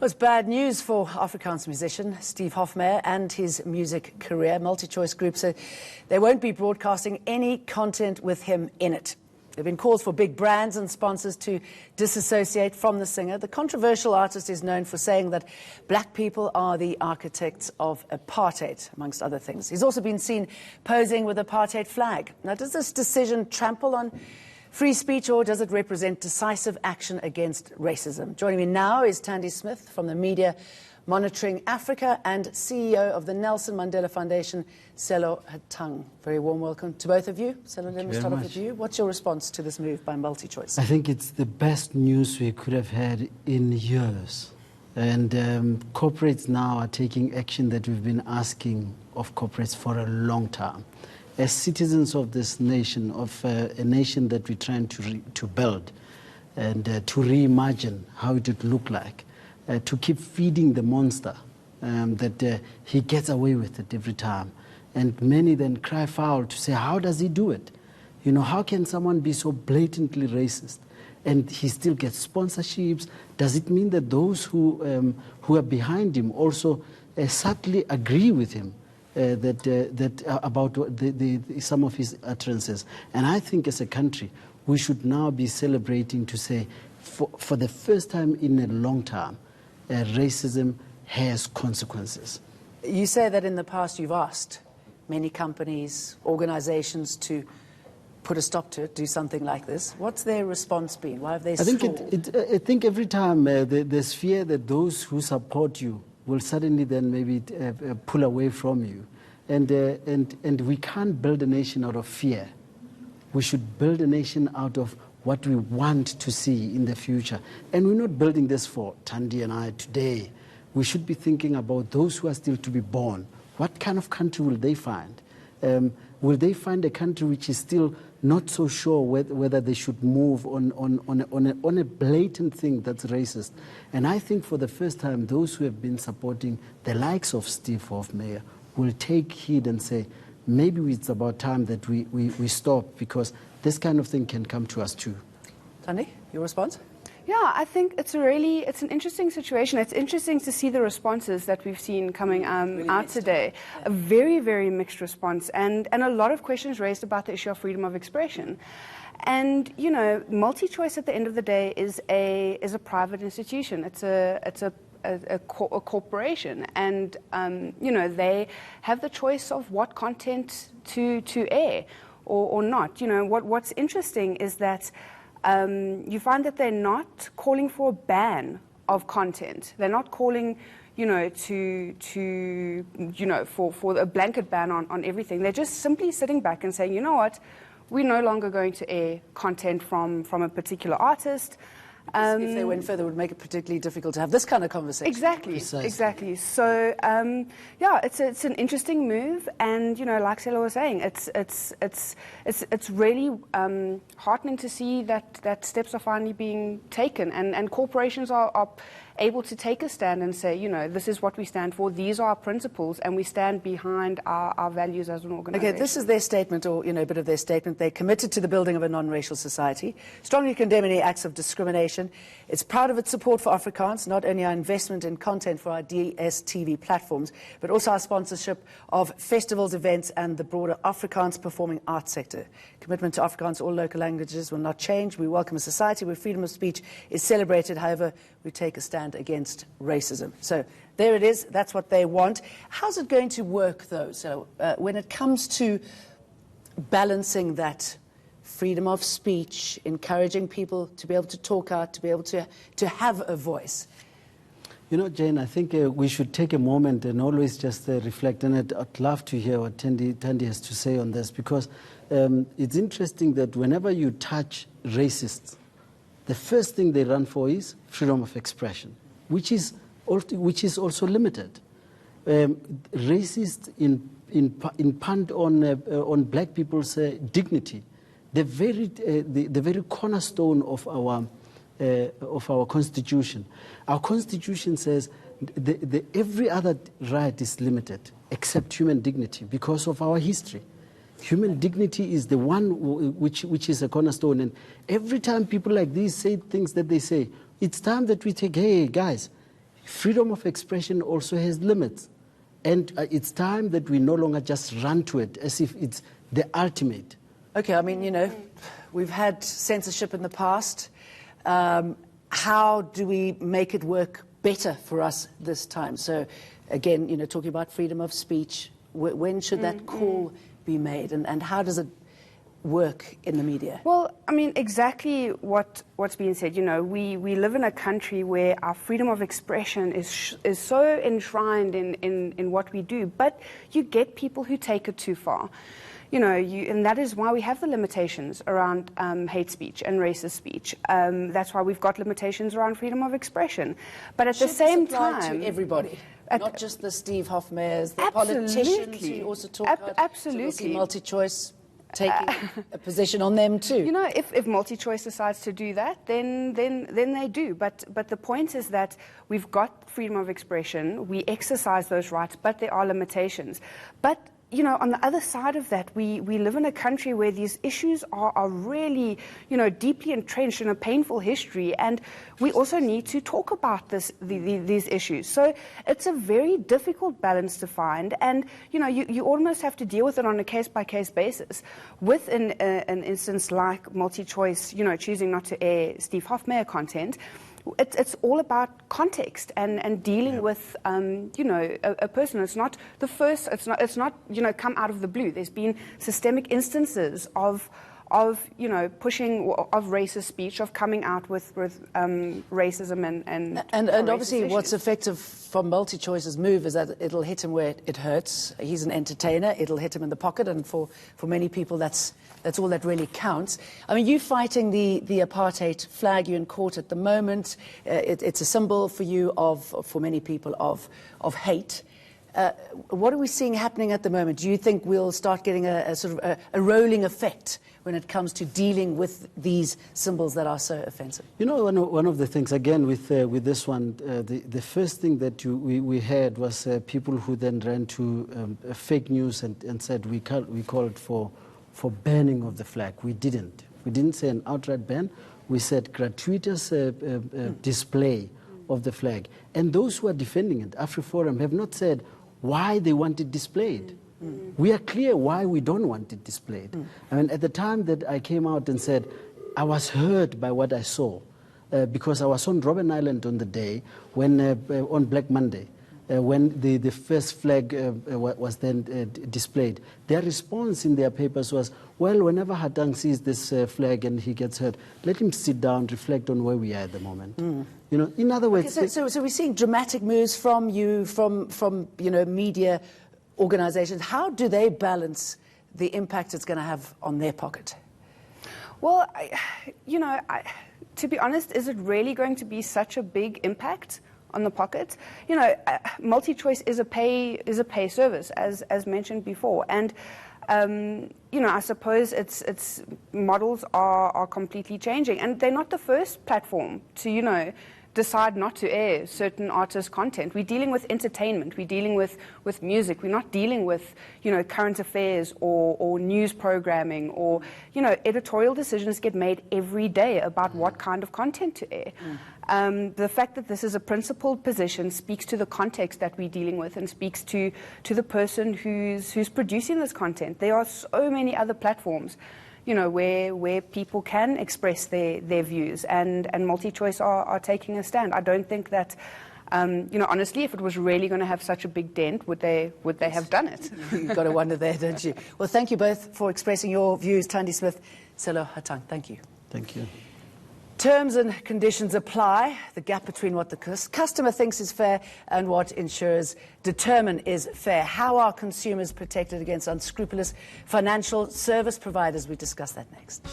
Well, it's bad news for Afrikaans musician Steve Hofmeyr and his music career. MultiChoice Group said they won't be broadcasting any content with him in it. There have been calls for big brands and sponsors to disassociate from the singer. The controversial artist is known for saying that black people are the architects of apartheid, amongst other things. He's also been seen posing with the apartheid flag. Now, does this decision trample on free speech, or does it represent decisive action against racism? Joining me now is Tandy Smith from the Media Monitoring Africa and CEO of the Nelson Mandela Foundation, Selo Hatang. Very warm welcome to both of you. Selo, let me start off with you. What's your response to this move by MultiChoice? I think it's the best news we could have had in years. And corporates now are taking action that we've been asking of corporates for a long time. As citizens of this nation, of a nation that we're trying to build and to reimagine how it would look like, to keep feeding the monster that he gets away with it every time. And many then cry foul to say, how does he do it? You know, how can someone be so blatantly racist? And he still gets sponsorships. Does it mean that those who are behind him also subtly agree with him about some of his utterances? And I think as a country, we should now be celebrating to say, for the first time in a long time, racism has consequences. You say that in the past you've asked many companies, organizations to put a stop to it, do something like this. What's their response been? Why have they stalled? I think every time there's fear that those who support you will suddenly then maybe pull away from you. And we can't build a nation out of fear. We should build a nation out of what we want to see in the future. And we're not building this for Tandy and I today. We should be thinking about those who are still to be born. What kind of country will they find? Will they find a country which is still not so sure whether they should move on a blatant thing that's racist? And I think for the first time, those who have been supporting the likes of Steve Hofmeyr will take heed and say, maybe it's about time that we stop, because this kind of thing can come to us too. Tandy, your response? Yeah, I think it's an interesting situation. It's interesting to see the responses that we've seen coming out today. Yeah. A very, very mixed response, and a lot of questions raised about the issue of freedom of expression. And, you know, MultiChoice at the end of the day is a private institution. It's a corporation, and you know, they have the choice of what content to air or not. You know, what's interesting is that you find that they're not calling for a ban of content. They're not calling, you know, for a blanket ban on everything. They're just simply sitting back and saying, you know what, we're no longer going to air content from a particular artist. If they went further, it would make it particularly difficult to have this kind of conversation. Exactly, precisely. Exactly. So, yeah, it's an interesting move, and you know, like Selo was saying, it's really heartening to see that steps are finally being taken, and corporations are able to take a stand and say, you know, this is what we stand for, these are our principles, and we stand behind our values as an organization. Okay, this is their statement, or, you know, a bit of their statement. They're committed to the building of a non-racial society, strongly condemn any acts of discrimination. It's proud of its support for Afrikaans, not only our investment in content for our DSTV platforms, but also our sponsorship of festivals, events, and the broader Afrikaans performing arts sector. Commitment to Afrikaans, all local languages, will not change. We welcome a society where freedom of speech is celebrated. However, we take a stand against racism. So there it is. That's what they want. How's it going to work, though? So when it comes to balancing that freedom of speech, encouraging people to be able to talk out, to be able to have a voice? You know, Jane, I think we should take a moment and always just reflect. And I'd love to hear what Tandy has to say on this, because it's interesting that whenever you touch racists, the first thing they run for is freedom of expression, which is also limited. Racists in punt on black people's dignity, the very cornerstone of our constitution. Our constitution says every other right is limited except human dignity because of our history. Human dignity is the one which is a cornerstone. And every time people like these say things that they say, it's time that we take, hey, guys, freedom of expression also has limits. And it's time that we no longer just run to it as if it's the ultimate. Okay, I mean, you know, we've had censorship in the past. How do we make it work better for us this time? So, again, you know, talking about freedom of speech, when should that call be made, and how does it work in the media? Well, I mean, exactly what's being said. You know, we live in a country where our freedom of expression is so enshrined in what we do, but you get people who take it too far. You know, and that is why we have the limitations around hate speech and racist speech. That's why we've got limitations around freedom of expression. But at the same time, to everybody, not just the Steve Hofmeyrs, the absolutely. politicians who also talk about. Absolutely. So we'll see MultiChoice taking a position on them too. You know, if MultiChoice decides to do that, then they do. But the point is that we've got freedom of expression, we exercise those rights, but there are limitations. But you know, on the other side of that, we live in a country where these issues are really, you know, deeply entrenched in a painful history, and we also need to talk about these issues. So it's a very difficult balance to find, and you know, you almost have to deal with it on a case-by-case basis. With an instance like MultiChoice, you know, choosing not to air Steve Hofmeyr content, it's all about context and dealing with, you know, a person. It's not the first. It's not you know, come out of the blue. There's been systemic instances of you know, pushing of racist speech, of coming out with racism and obviously issues. what's effective from MultiChoice's move is that it'll hit him where it hurts. He's an entertainer. It'll hit him in the pocket, and for many people that's all that really counts. I mean, you fighting the apartheid flag, you're in court at the moment. It's a symbol for you for many people of hate. What are we seeing happening at the moment? Do you think we'll start getting a sort of a rolling effect when it comes to dealing with these symbols that are so offensive? You know, one of the things, again, with this one, the first thing that we had was people who then ran to fake news and said we called for banning of the flag. We didn't. We didn't say an outright ban. We said gratuitous display of the flag. And those who are defending it, AfriForum, have not said why they want it displayed. We are clear why we don't want it displayed. I mean, at the time that I came out and said, I was hurt by what I saw, because I was on Robben Island on the day when, on Black Monday, when the first flag was then displayed. Their response in their papers was, well, whenever Hatang sees this flag and he gets hurt, let him sit down, reflect on where we are at the moment. You know, in other words... Okay, so we're seeing dramatic moves from you, from you know, media organizations. How do they balance the impact it's going to have on their pocket? Well, you know, to be honest, is it really going to be such a big impact on the pocket? You know, MultiChoice is a pay service, as mentioned before, and you know, I suppose its models are completely changing, and they're not the first platform to, you know, decide not to air certain artists' content. We're dealing with entertainment, we're dealing with music, we're not dealing with, you know, current affairs or news programming, or, you know, editorial decisions get made every day about what kind of content to air. The fact that this is a principled position speaks to the context that we're dealing with, and speaks to the person who's producing this content. There are so many other platforms, you know, where people can express their views, and MultiChoice are taking a stand. I don't think that, you know, honestly, if it was really going to have such a big dent, would they have done it? You've got to wonder there, don't you? Well, thank you both for expressing your views. Thandi Smith, Sello Hatang, thank you. Thank you. Terms and conditions apply. The gap between what the customer thinks is fair and what insurers determine is fair. How are consumers protected against unscrupulous financial service providers? We discuss that next.